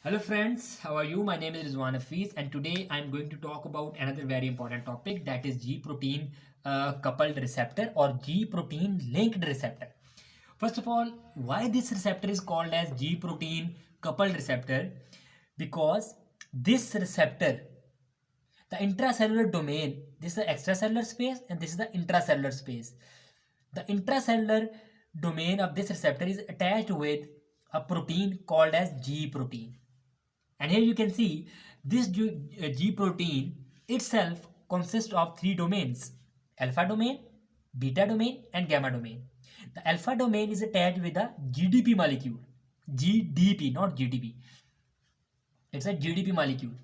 Hello friends, how are you? My name is Rizwan Hafiz and today I'm going to talk about another very important topic, that is G protein coupled receptor or G protein linked receptor. First of all, why this receptor is called as G protein coupled receptor? Because this receptor, the intracellular domain, this is the extracellular space and this is the intracellular space. The intracellular domain of this receptor is attached with a protein called as G protein. And here you can see this G protein itself consists of three domains: alpha domain, beta domain, and gamma domain. The alpha domain is attached with a GDP molecule. GDP, not GDP. It's a GDP molecule.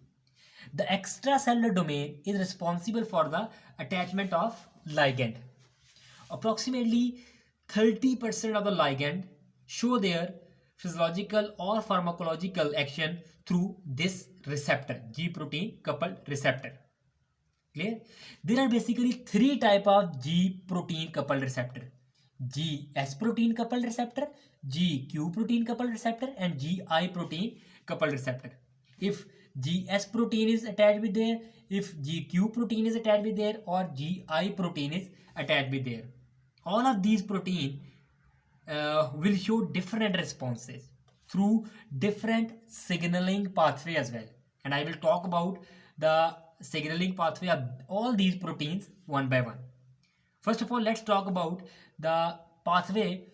The extracellular domain is responsible for the attachment of ligand. Approximately 30% of the ligand show their physiological or pharmacological action through this receptor, G protein coupled receptor. Clear? There are basically three type of G protein coupled receptor: GS protein coupled receptor, GQ protein coupled receptor, and GI protein coupled receptor. If GS protein is attached with there, if GQ protein is attached with there, or GI protein is attached with there, all of these protein will show different responses through different signaling pathway as well. And I will talk about the signaling pathway of all these proteins one by one. First of all, let's talk about the pathway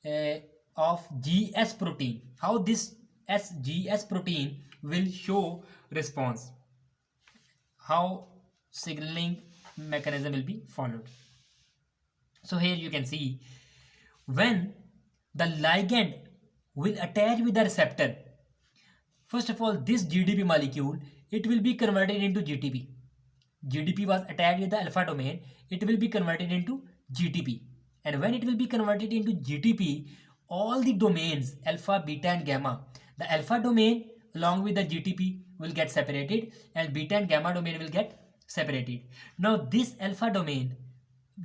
uh, of GS protein, how this GS protein will show response, how signaling mechanism will be followed. So here you can see when the ligand will attach with the receptor. First of all, this GDP molecule, it will be converted into GTP. GDP was attached with the alpha domain, it will be converted into GTP. And when it will be converted into GTP, all the domains alpha, beta, and gamma, the alpha domain along with the GTP will get separated, and beta and gamma domain will get separated. Now, this alpha domain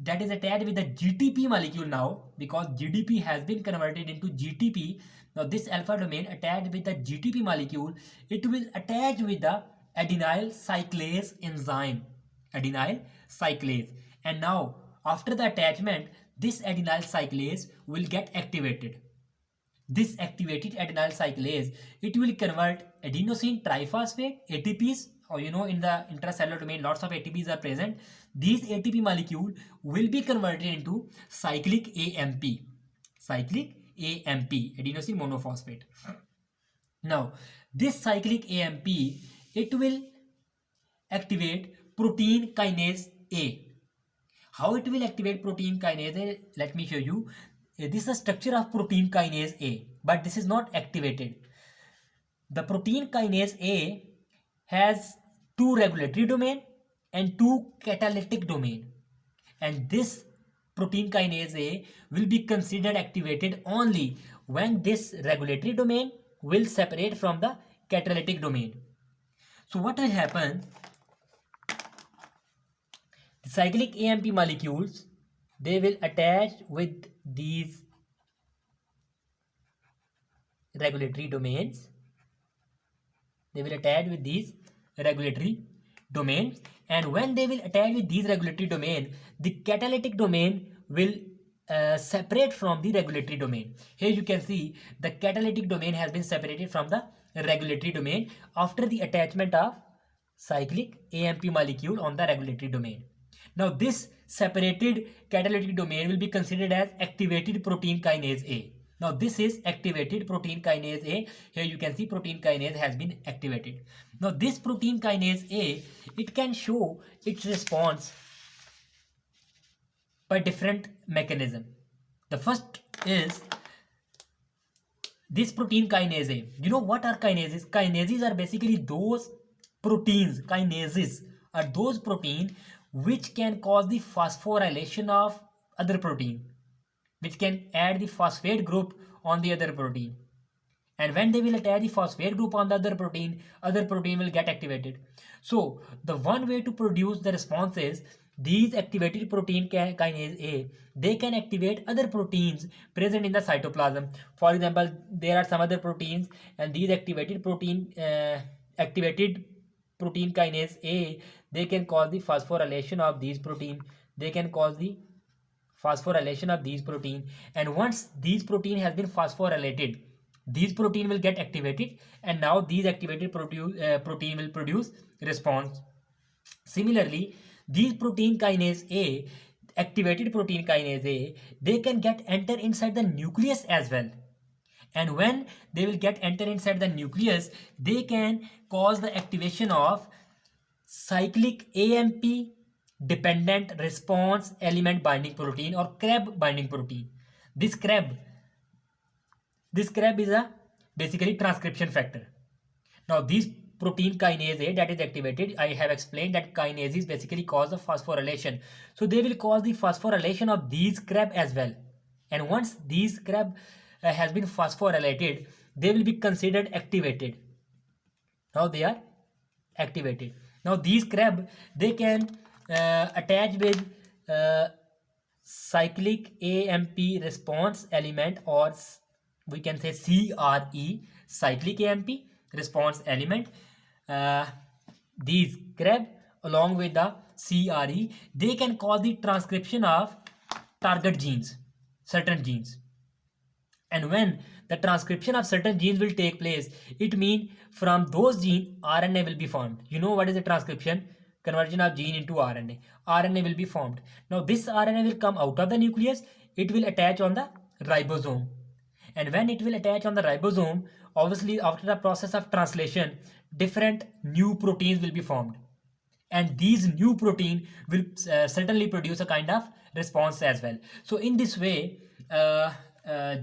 that is attached with the GTP molecule now, because GDP has been converted into GTP. Now this alpha domain attached with the GTP molecule, it will attach with the adenyl cyclase enzyme, adenyl cyclase. And now after the attachment, this adenyl cyclase will get activated. This activated adenyl cyclase, it will convert adenosine triphosphate, ATPs, or in the intracellular domain lots of ATPs are present. These ATP molecule will be converted into cyclic AMP, cyclic AMP, adenosine monophosphate. Now this cyclic AMP, it will activate protein kinase A. How it will activate protein kinase A? Let me show you. This is the structure of protein kinase A, but this is not activated. The protein kinase A has two regulatory domain and two catalytic domain, and this protein kinase A will be considered activated only when this regulatory domain will separate from the catalytic domain. So what will happen? The cyclic AMP molecules, they will attach with these regulatory domains. They will attach with these regulatory domains, and when they will attach with these regulatory domain, the catalytic domain will separate from the regulatory domain. Here you can see the catalytic domain has been separated from the regulatory domain after the attachment of cyclic AMP molecule on the regulatory domain. Now this separated catalytic domain will be considered as activated protein kinase A. Now this is activated protein kinase A. Here you can see protein kinase has been activated. Now this protein kinase A, it can show its response by different mechanism. The first is this protein kinase A. You know what are kinases? Kinases are basically those proteins. Kinases are those proteins which can cause the phosphorylation of other protein, which can add the phosphate group on the other protein. And when they will attach the phosphate group on the other protein will get activated. So the one way to produce the response is these activated protein kinase A, they can activate other proteins present in the cytoplasm. For example, there are some other proteins, and these activated protein kinase A, they can cause the phosphorylation of these protein. They can cause the phosphorylation of these protein, and once these protein has been phosphorylated, these protein will get activated, and now these activated protein will produce response. Similarly, these protein kinase A, activated protein kinase A, they can get enter inside the nucleus as well. And when they will get enter inside the nucleus, they can cause the activation of cyclic AMP dependent response element binding protein, or CREB binding protein. This CREB is a basically transcription factor. Now these protein kinase A that is activated, I have explained that kinases basically cause the phosphorylation. So they will cause the phosphorylation of these CREB as well. And once these CREB has been phosphorylated, they will be considered activated. Now they are activated. Now these CREB, they can attach with cyclic AMP response element, or we can say CRE, cyclic AMP response element. These CREB along with the CRE, they can cause the transcription of target genes, certain genes. And when the transcription of certain genes will take place, it means from those genes RNA will be formed. You know what is the transcription? Conversion of gene into RNA. RNA will be formed. Now this RNA will come out of the nucleus. It will attach on the ribosome. And when it will attach on the ribosome, obviously after the process of translation, different new proteins will be formed. And these new protein will certainly produce a kind of response as well. So in this way,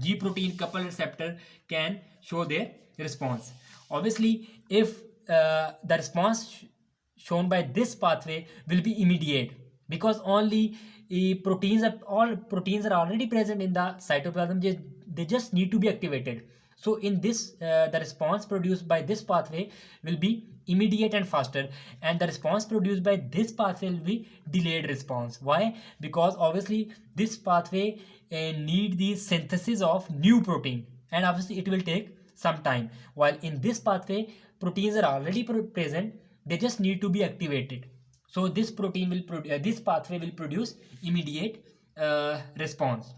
G protein coupled receptor can show their response. Obviously, if the response shown by this pathway will be immediate, because only all proteins are already present in the cytoplasm, they just need to be activated. So in this, the response produced by this pathway will be immediate and faster, and the response produced by this pathway will be delayed response. Why? Because obviously this pathway need the synthesis of new protein, and obviously it will take some time, while in this pathway proteins are already present, they just need to be activated. So this pathway will produce immediate response.